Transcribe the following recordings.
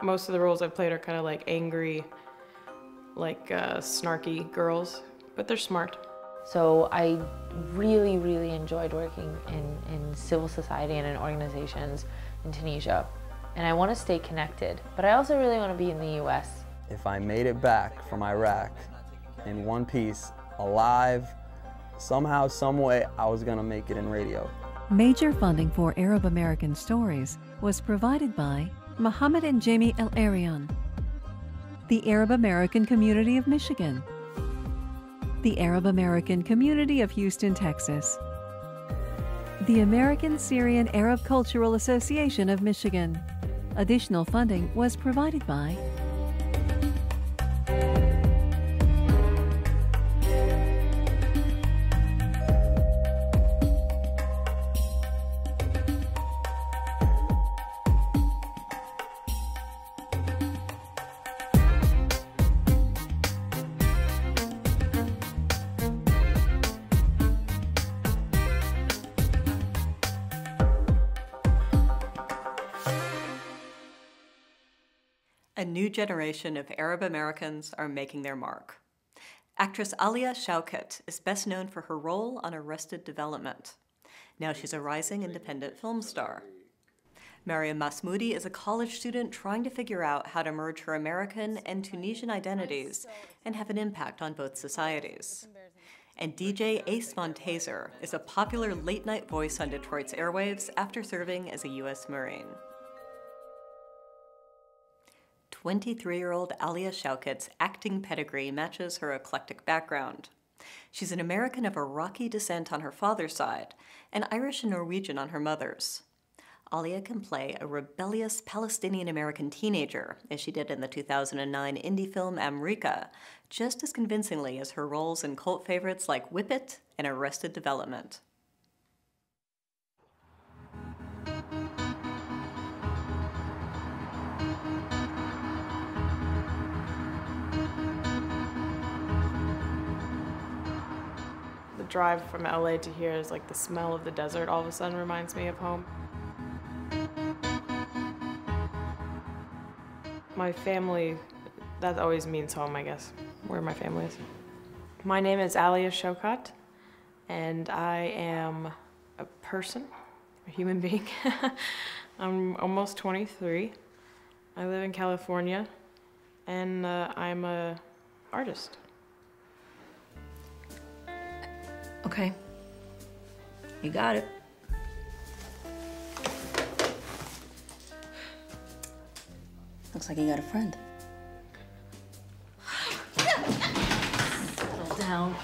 Most of the roles I've played are kind of like angry, like snarky girls, but they're smart. So I really, really enjoyed working in civil society and in organizations in Tunisia. And I want to stay connected, but I also really want to be in the US. If I made it back from Iraq in one piece, alive, somehow, some way, I was gonna make it in radio. Major funding for Arab American Stories was provided by Mohammed and Jamie El Arian, the Arab American Community of Michigan, the Arab American Community of Houston, Texas, the American Syrian Arab Cultural Association of Michigan. Additional funding was provided by A new generation of Arab Americans are making their mark. Actress Alia Shawkat is best known for her role on Arrested Development. Now she's a rising independent film star. Mariem Masmoudi is a college student trying to figure out how to merge her American and Tunisian identities and have an impact on both societies. And DJ Ace Montaser is a popular late-night voice on Detroit's airwaves after serving as a U.S. Marine. 23-year-old Alia Shawkat's acting pedigree matches her eclectic background. She's an American of Iraqi descent on her father's side and Irish and Norwegian on her mother's. Alia can play a rebellious Palestinian-American teenager, as she did in the 2009 indie film America, just as convincingly as her roles in cult favorites like Whip It and Arrested Development. The drive from LA to here is like the smell of the desert all of a sudden reminds me of home. My family, that always means home, I guess, where my family is. My name is Alia Shawkat, and I am a person, a human being. I'm almost 23. I live in California, and I'm an artist. Okay. You got it. Looks like you got a friend. Settle down.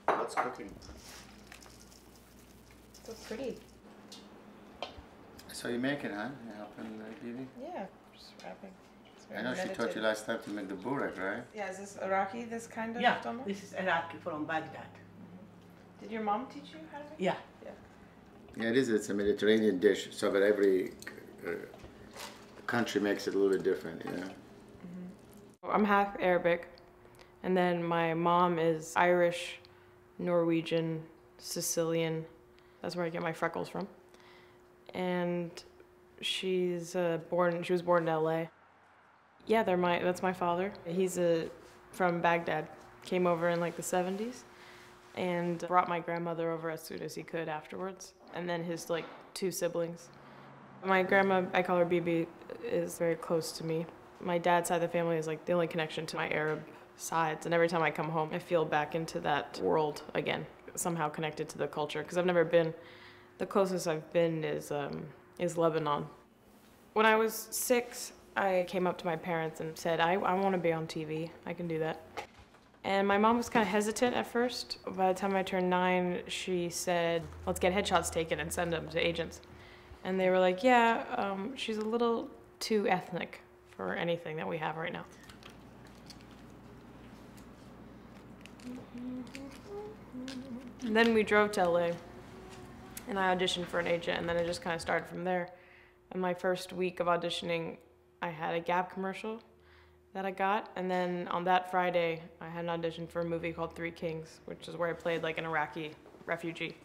What's cooking? So pretty. So you're making, huh? You're helping Didi? Yeah, just wrapping. I know she taught you last time to make the burek, right? Yeah, is this Iraqi, this kind of domer? This is Iraqi from Baghdad. Did your mom teach you how to make it? Yeah. Yeah, it is. It's a Mediterranean dish, so that every country makes it a little bit different, you know? I'm half Arabic, and then my mom is Irish, Norwegian, Sicilian. That's where I get my freckles from. And she was born in LA. Yeah, that's my father. He's from Baghdad. Came over in like the 70s and brought my grandmother over as soon as he could afterwards. And then his like 2 siblings. My grandma, I call her Bibi, is very close to me. My dad's side of the family is like the only connection to my Arab sides. And every time I come home, I feel back into that world again, somehow connected to the culture. Because I've never been, the closest I've been is Lebanon. When I was 6, I came up to my parents and said, I want to be on TV. I can do that. And my mom was kind of hesitant at first. By the time I turned 9, she said, let's get headshots taken and send them to agents. And they were like, yeah, she's a little too ethnic for anything that we have right now. And then we drove to LA, and I auditioned for an agent, and then it just kind of started from there. And my first week of auditioning, I had a Gap commercial, that I got. And then on that Friday, I had an audition for a movie called Three Kings, which is where I played like an Iraqi refugee.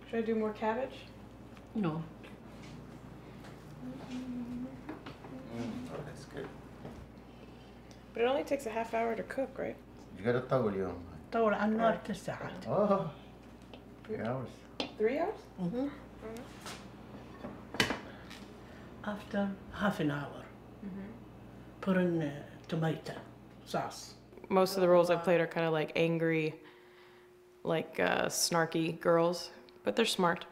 Should I do more cabbage? No. Oh, that's good. But it only takes a half hour to cook, right? You gotta طول اليوم. طول على النار 9 ساعات. Oh, 3 hours. 3 hours? Mm-hmm. After half an hour, put in tomato sauce. Most of the roles I've played are kind of like angry, like snarky girls, but they're smart.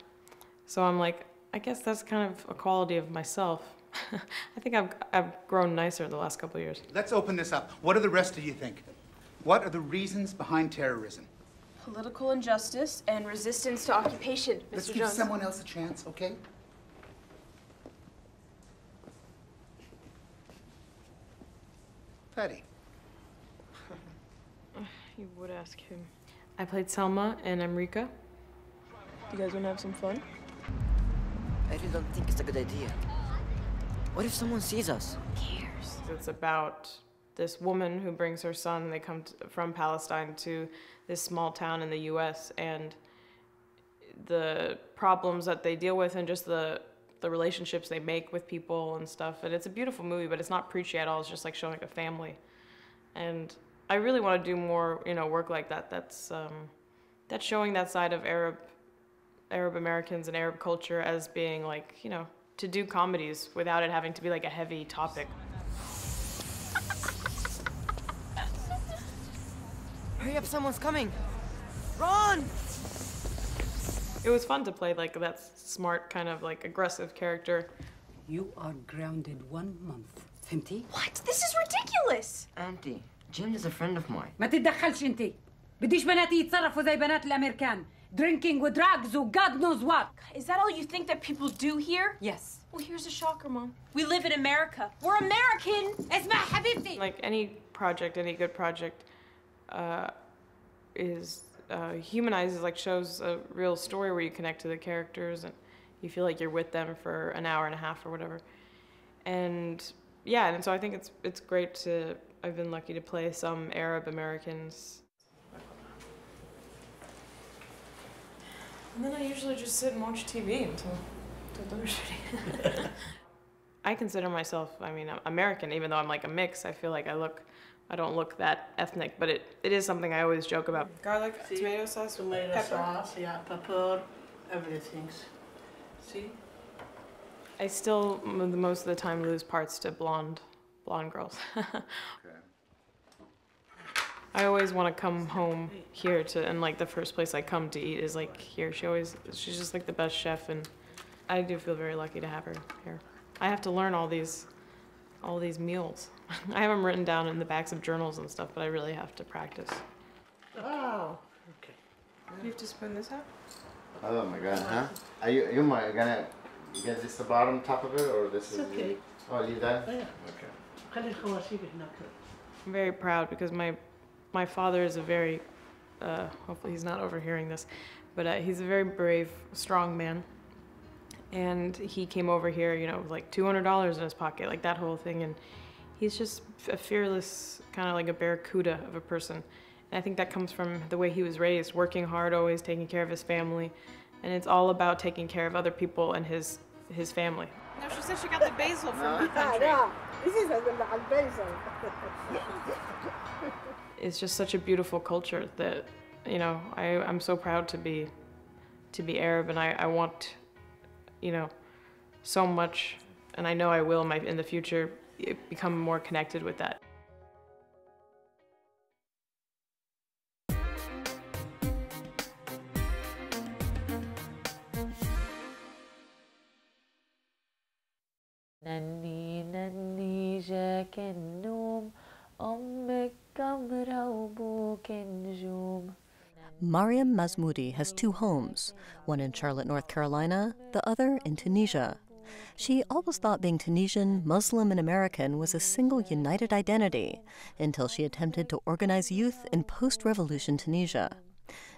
So I'm like, I guess that's kind of a quality of myself. I think I've grown nicer the last couple of years. Let's open this up. What do the rest of you think? What are the reasons behind terrorism? Political injustice and resistance to occupation, Mr. Let's Jones. give someone else a chance, okay? Patty. You would ask him. I played Selma and Amrika. You guys want to have some fun? I really don't think it's a good idea. What if someone sees us? Who cares? It's about this woman who brings her son. They come from Palestine to this small town in the U.S. and the problems that they deal with and just the relationships they make with people and stuff. And it's a beautiful movie, but it's not preachy at all. It's just like showing a family. And I really want to do more, work like that. That's showing that side of Arab Americans and Arab culture as being like, to do comedies without it having to be like a heavy topic. Hurry up, someone's coming! Run! It was fun to play like that smart kind of like aggressive character. You are grounded 1 month. فهمتي؟ What? This is ridiculous! Auntie, Jim is a friend of mine. ما تتدخلش انت. بديش بناتي يتصرفوا زي بنات الامريكان. Drinking with drugs or God knows what. Is that all you think that people do here? Yes. Well, here's a shocker, Mom. We live in America. We're American! اسمع حبيبتي. Like any project, any good project humanizes, like shows a real story where you connect to the characters and you feel like you're with them for an hour and a half or whatever. And yeah, and so I think it's great to, I've been lucky to play some Arab Americans. And then I usually just sit and watch TV until dinner shooting. I consider myself, I'm American, even though I'm like a mix. I feel like I don't look that ethnic, but it is something I always joke about. Garlic, tomato sauce, Tomato pepper. sauce, yeah, pepper, everything. See? I still, most of the time, lose parts to blonde girls. I always want to come home here and like the first place I come to eat is like here. She's just like the best chef, and I do feel very lucky to have her here. I have to learn all these meals. I have them written down in the backs of journals and stuff, but I really have to practice. Oh, okay. Do you have to spoon this out? Oh my God, huh? Are you gonna get this the bottom top of it, or this is? Okay. Oh, leave that? Yeah. Okay. خلي الخواشيب هناك. I'm very proud because my father is a very, hopefully he's not overhearing this, but he's a very brave, strong man. And he came over here, with like $200 in his pocket, like that whole thing. And he's just a fearless, kind of like a barracuda of a person. And I think that comes from the way he was raised, working hard, always taking care of his family. And it's all about taking care of other people and his family. No, she said she got the basil from the country. This is the basil. It's just such a beautiful culture that, I'm so proud to be Arab, and I want, so much, and I know I will in the future become more connected with that. نني جاك النوم أمك قمرة وبوك نجوم. Mariem Masmoudi has 2 homes, one in Charlotte, North Carolina, the other in Tunisia. She always thought being Tunisian, Muslim, and American was a single united identity until she attempted to organize youth in post-revolution Tunisia.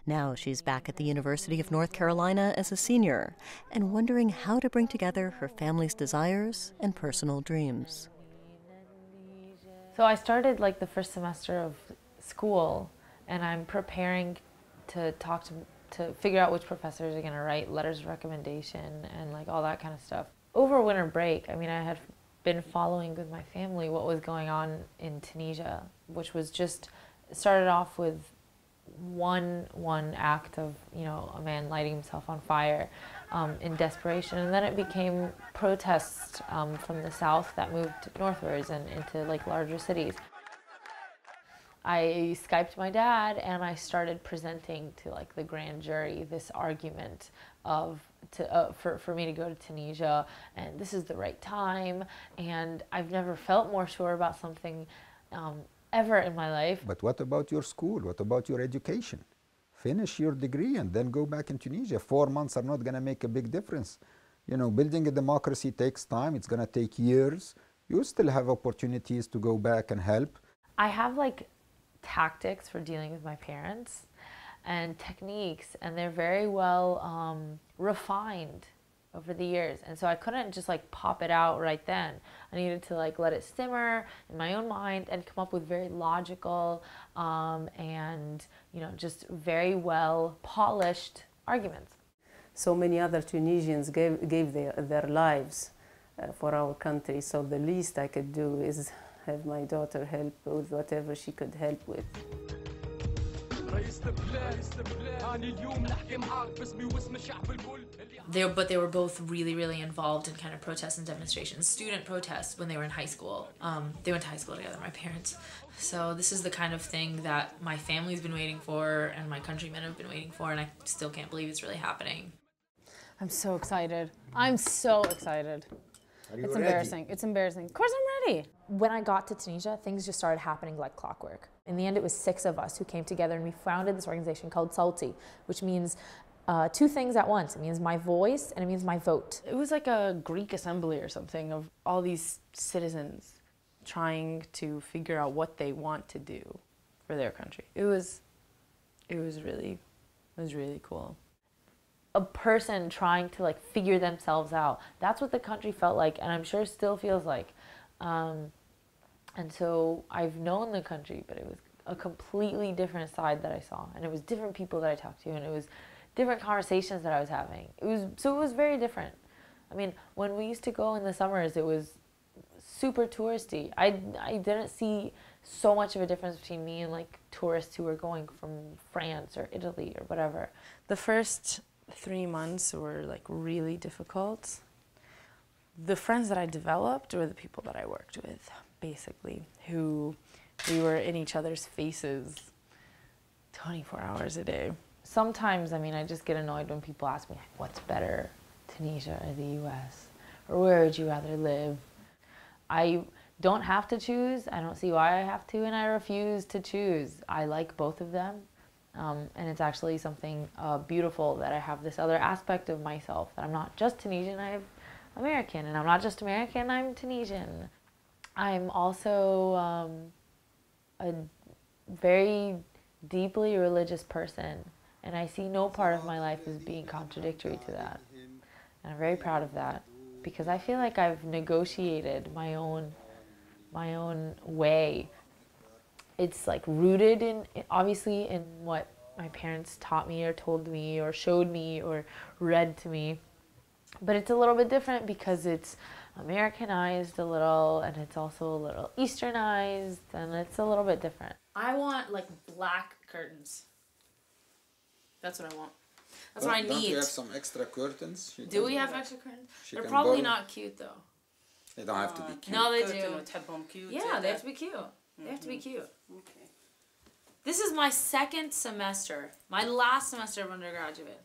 Now she's back at the University of North Carolina as a senior and wondering how to bring together her family's desires and personal dreams. So I started like the first semester of school, and I'm preparing to talk to figure out which professors are going to write letters of recommendation and like all that kind of stuff. Over winter break, I mean, I had been following with my family what was going on in Tunisia, which was just started off with one act of, you know, a man lighting himself on fire in desperation, and then it became protests from the south that moved northwards and into like larger cities. I Skyped my dad and I started presenting to like the grand jury this argument of for me to go to Tunisia, and this is the right time, and I've never felt more sure about something ever in my life. But what about your school? What about your education? Finish your degree and then go back in Tunisia. 4 months are not going to make a big difference. You know, building a democracy takes time. It's going to take years. You still have opportunities to go back and help. I have like tactics for dealing with my parents and techniques, and they're very well refined over the years, and so I couldn't just like pop it out right then. I needed to like let it simmer in my own mind and come up with very logical and, you know, just very well polished arguments. So many other Tunisians gave their lives for our country, so the least I could do is have my daughter help with whatever she could help with. But they were both really involved in kind of protests and demonstrations, student protests when they were in high school. They went to high school together, my parents. So this is the kind of thing that my family's been waiting for and my countrymen have been waiting for, and I still can't believe it's really happening. I'm so excited. I'm so excited. It's embarrassing. It's embarrassing. Of course I'm ready. When I got to Tunisia, things just started happening like clockwork. In the end, it was 6 of us who came together and we founded this organization called Salti, which means 2 things at once. It means my voice and it means my vote. It was like a Greek assembly or something of all these citizens trying to figure out what they want to do for their country. It was really cool. A person trying to like figure themselves out. That's what the country felt like, and I'm sure still feels like. And so I've known the country, but it was a completely different side that I saw, and it was different people that I talked to, and it was different conversations that I was having. It was very different. I mean, when we used to go in the summers, it was super touristy. I didn't see so much of a difference between me and like tourists who were going from France or Italy or whatever. The first 3 months were like really difficult. The friends that I developed were the people that I worked with, basically, who we were in each other's faces 24 hours a day. Sometimes, I mean, I just get annoyed when people ask me, what's better, Tunisia or the US? Or where would you rather live? I don't have to choose. I don't see why I have to, and I refuse to choose. I like both of them. And it's actually something beautiful that I have this other aspect of myself, that I'm not just Tunisian, I'm American, and I'm not just American, I'm Tunisian. I'm also a very deeply religious person, and I see no part of my life as being contradictory to that. And I'm very proud of that, because I feel like I've negotiated my own way. It's like rooted in, obviously, in what my parents taught me or told me or showed me or read to me. But it's a little bit different because it's Americanized a little, and it's also a little Easternized, and it's a little bit different. I want like black curtains. That's what I want. That's what I need. Don't you have some extra curtains? Do we have extra curtains? They're probably not cute though. They don't have to be cute. No, they do. Yeah, they have to be cute. They have to be cute. Okay. This is my 2nd semester, my last semester of undergraduate.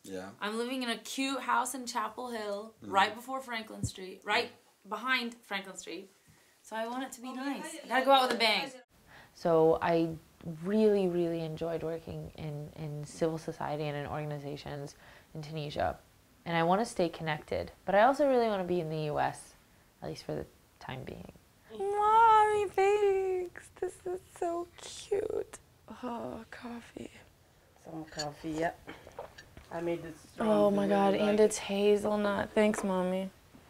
Yeah. I'm living in a cute house in Chapel Hill, right before Franklin Street, right behind Franklin Street. So I want it to be nice. I gotta go out with a bang. So I really enjoyed working in civil society and in organizations in Tunisia. And I want to stay connected, but I also really want to be in the US, at least for the time being. Mommy, thanks. This is so cute. Oh, coffee. Some coffee, yep. I made this strong. Oh my God, and it's hazelnut. Thanks, Mommy.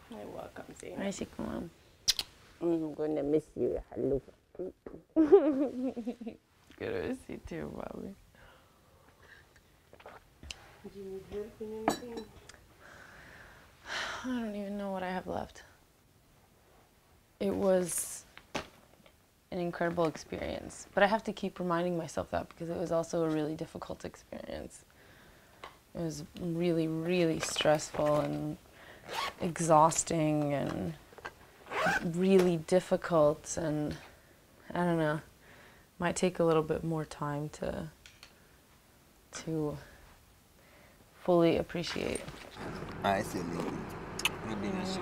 You're welcome, Zena. Where's she going? I'm gonna miss you, hello. Good to miss you too, Mommy. Do you need help in anything? I don't even know what I have left. It was an incredible experience, but I have to keep reminding myself that because it was also a really difficult experience. It was really, really stressful and exhausting and really difficult, and I don't know, might take a little bit more time to fully appreciate. عايشك I'm gonna miss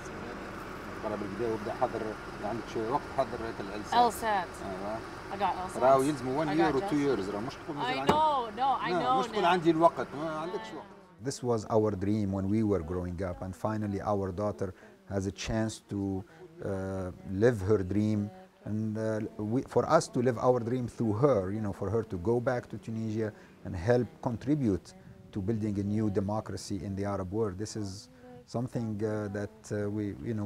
you. قرب البداية وابدأ حضر عندك شوية وقت حضر LSAT. ايوه I got LSAT. راهو يلزموا 1 year or 2 years راه مش تقول I know مش تقول عندي الوقت ما عندكش وقت. This was our dream when we were growing up, and finally our daughter has a chance to live her dream, and for us to live our dream through her, you know, for her to go back to Tunisia and help contribute to building a new democracy in the Arab world. This is something that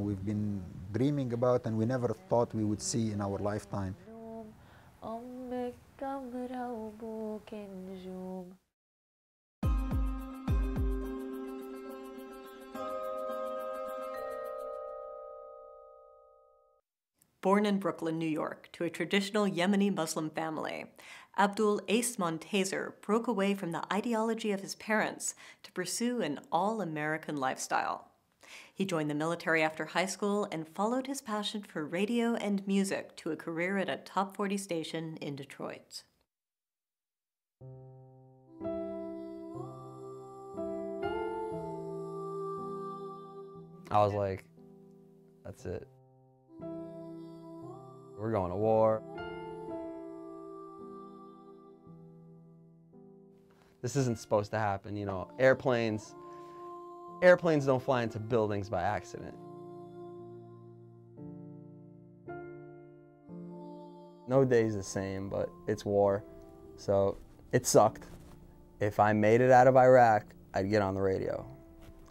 we've been dreaming about, and we never thought we would see in our lifetime. Born in Brooklyn, New York, to a traditional Yemeni Muslim family, Abdul Ace Montaser broke away from the ideology of his parents to pursue an all-American lifestyle. He joined the military after high school and followed his passion for radio and music to a career at a top 40 station in Detroit. I was like, that's it. We're going to war. This isn't supposed to happen, you know. Airplanes don't fly into buildings by accident. No day's the same, but it's war. So it sucked. If I made it out of Iraq, I'd get on the radio.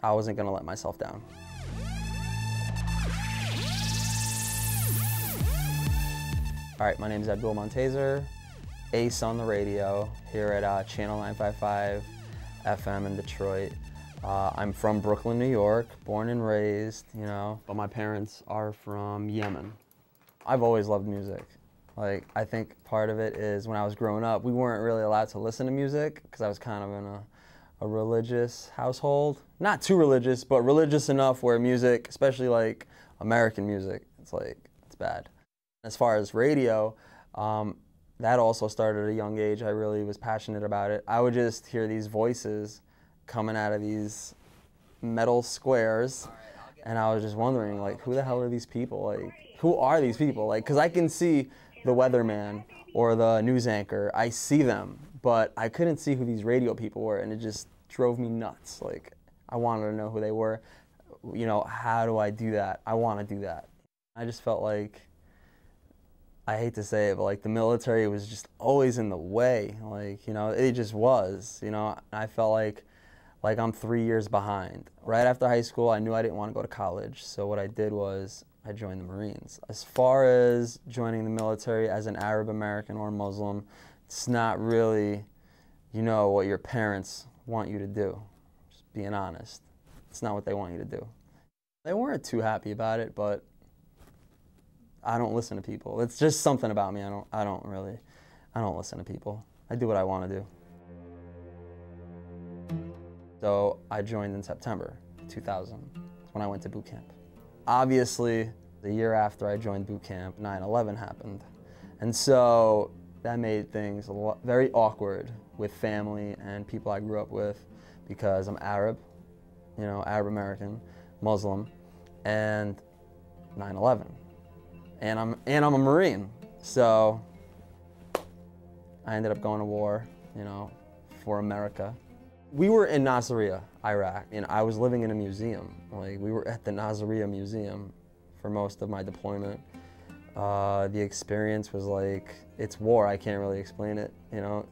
I wasn't gonna let myself down. All right, my name is Beaumont Montaser, Ace on the radio here at Channel 955 FM in Detroit. I'm from Brooklyn, New York, born and raised, you know, but my parents are from Yemen. I've always loved music. Like, I think part of it is when I was growing up, we weren't really allowed to listen to music because I was kind of in a religious household. Not too religious, but religious enough where music, especially like American music, it's bad. As far as radio, that also started at a young age. I really was passionate about it. I would just hear these voices coming out of these metal squares, and I was just wondering, like, who the hell are these people? Like, who are these people? Like, because I can see the weatherman or the news anchor, I see them, but I couldn't see who these radio people were, and it just drove me nuts. Like, I wanted to know who they were. You know, how do I do that? I want to do that. I just felt like, I hate to say it, but like the military was just always in the way. Like, you know, it just was, you know. I felt like I'm 3 years behind. Right after high school, I knew I didn't want to go to college. So what I did was I joined the Marines. As far as joining the military as an Arab American or Muslim, it's not really, you know, what your parents want you to do. Just being honest. It's not what they want you to do. They weren't too happy about it, but I don't listen to people. It's just something about me. I don't listen to people. I do what I want to do. So I joined in September 2000. That's when I went to boot camp. Obviously, the year after I joined boot camp, 9/11 happened. And so that made things very awkward with family and people I grew up with because I'm Arab, you know, Arab American, Muslim, and 9/11. And I'm a Marine, so I ended up going to war, you know, for America. We were in Nasiriyah, Iraq, and I was living in a museum. Like, we were at the Nasiriyah Museum for most of my deployment. The experience was like, it's war, I can't really explain it, you know?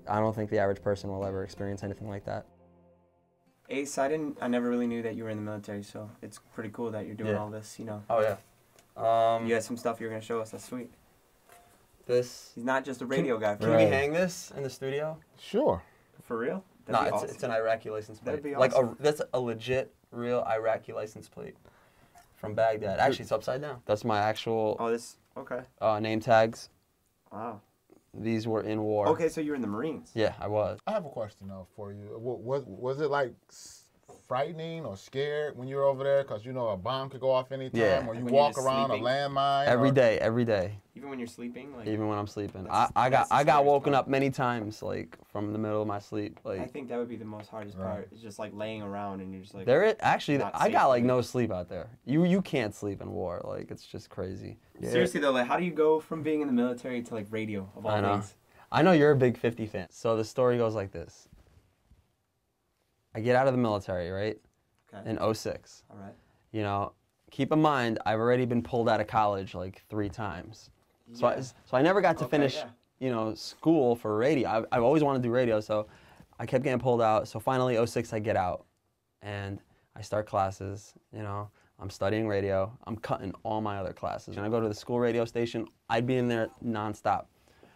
I don't think the average person will ever experience anything like that. Ace, I never really knew that you were in the military, so it's pretty cool that you're doing all this, you know. Oh yeah. You got some stuff you're gonna show us, that's sweet. This. He's not just a radio guy. Can we hang this in the studio? Sure. For real? No, it's an Iraqi license plate. That'd be awesome. Like that's a legit, real Iraqi license plate from Baghdad. Actually, it's upside down. That's my actual. Oh, this. Okay. Name tags. Wow. These were in war. Okay, so you were in the Marines. Yeah, I was. I have a question though for you. Was it like frightening or scared when you were over there? Because you know a bomb could go off anytime, Yeah. or you When walk you're around a sleeping? landmine. Every day. Even when you're sleeping, like. Even when I'm sleeping, That's I the got woken scariest up many times, like from the middle of my sleep. Like I think that would be the most hardest part. It's just like laying around and you're just like. actually, not I safe. got like no sleep out there. You can't sleep in war. Like it's just crazy. Yeah. Seriously though, like how do you go from being in the military to like radio of all I know. things? I know you're a big 50 fan. So the story goes like this. I get out of the military, right? Okay. In 06. All right. You know, keep in mind, I've already been pulled out of college like 3 times. So, Yeah. I never got to Okay, finish, yeah. you know, school for radio. I've always wanted to do radio, so I kept getting pulled out. So finally, 06, I get out, and I start classes, you know. I'm studying radio. I'm cutting all my other classes. And I go to the school radio station. I'd be in there nonstop.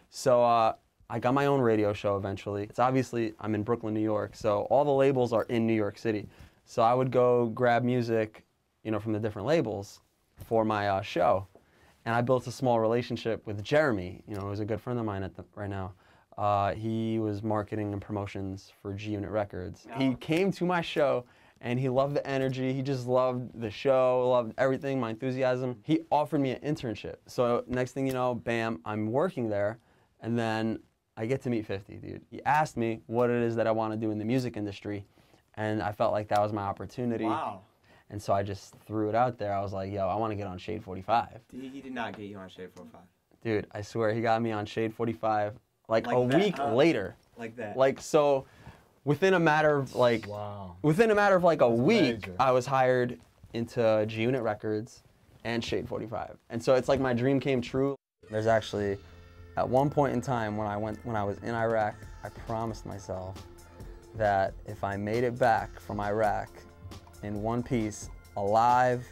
So I got my own radio show eventually. It's obviously, I'm in Brooklyn, New York, so all the labels are in New York City. So I would go grab music, you know, from the different labels for my show. And I built a small relationship with Jeremy, you know, who's a good friend of mine right now. He was marketing and promotions for G Unit Records. He came to my show and he loved the energy. He just loved the show, loved everything, my enthusiasm. He offered me an internship. So next thing you know, bam, I'm working there. And then I get to meet 50, dude. He asked me what it is that I want to do in the music industry. And I felt like that was my opportunity. Wow. And so I just threw it out there. I was like, yo, I want to get on Shade 45. He did not get you on Shade 45. Dude, I swear, he got me on Shade 45 like a that, week huh? later. Like that. Like, so within a matter of like, within a matter of like a week, major. I was hired into G Unit Records and Shade 45. And so it's like my dream came true. There's actually, at one point in time when I was in Iraq, I promised myself that if I made it back from Iraq in one piece, alive,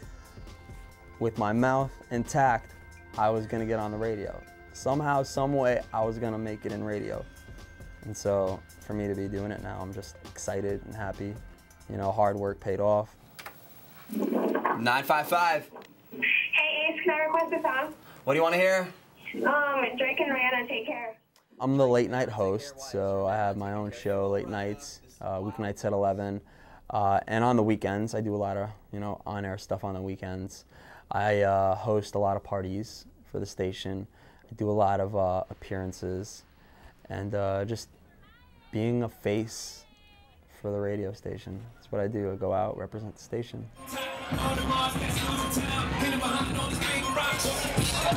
with my mouth intact, I was gonna get on the radio. Somehow, some way, I was gonna make it in radio. And so, for me to be doing it now, I'm just excited and happy. You know, hard work paid off. 955. Hey Ace, can I request a song? What do you want to hear? Drake and Rihanna, Take Care. I'm the late night host, so I have my own show, late nights, weeknights at 11. And on the weekends, I do a lot of, you know, on-air stuff on the weekends. I host a lot of parties for the station. I do a lot of appearances, and just being a face for the radio station. That's what I do. I go out, represent the station.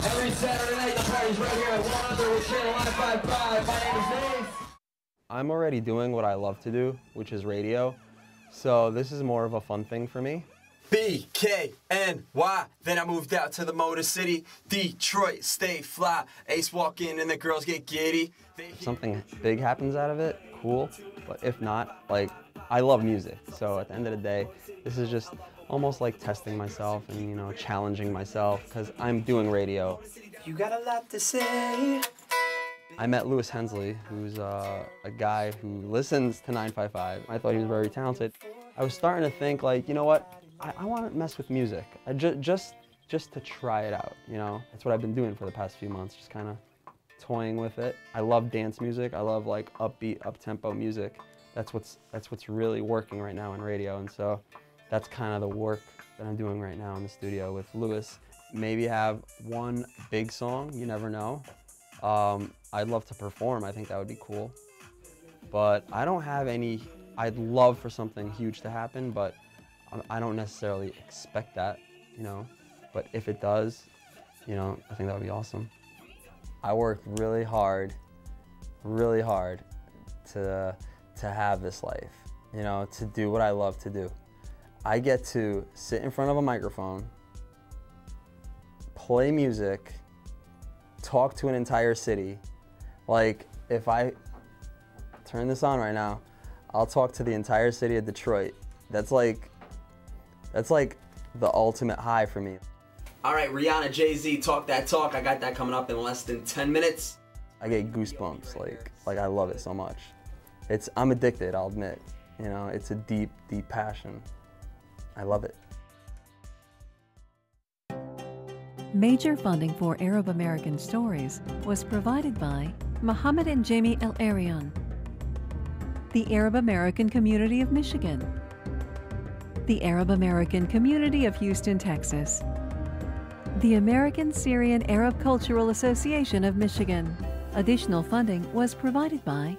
Every Saturday night, the party's right here at 100 with Channel 955. My name is Ace. I'm already doing what I love to do, which is radio. So this is more of a fun thing for me. BKNY, then I moved out to the Motor City, Detroit, stay fly, Ace walk in and the girls get giddy. If something big happens out of it, cool, but if not, like, I love music, so at the end of the day, this is just almost like testing myself and, you know, challenging myself, because I'm doing radio. You got a lot to say. I met Lewis Hensley, who's a guy who listens to 955. I thought he was very talented. I was starting to think, like, you know what? I want to mess with music. Just to try it out, you know? That's what I've been doing for the past few months, just kind of toying with it. I love dance music. I love, like, upbeat, up-tempo music. That's what's really working right now in radio, and so that's kind of the work that I'm doing right now in the studio with Lewis. Maybe have one big song, you never know. I'd love to perform, I think that would be cool. But I don't have any, I'd love for something huge to happen, but I don't necessarily expect that, you know. But if it does, you know, I think that would be awesome. I worked really hard to have this life, you know, to do what I love to do. I get to sit in front of a microphone, play music, talk to an entire city. Like, if I turn this on right now, I'll talk to the entire city of Detroit. That's like the ultimate high for me. All right, Rihanna, Jay-Z, talk that talk. I got that coming up in less than 10 minutes. I get goosebumps, like I love it so much. I'm addicted, I'll admit. You know, it's a deep, deep passion. I love it. Major funding for Arab American Stories was provided by Mohammed and Jamie El Arian, the Arab American Community of Michigan, the Arab American Community of Houston, Texas, the American Syrian Arab Cultural Association of Michigan. Additional funding was provided by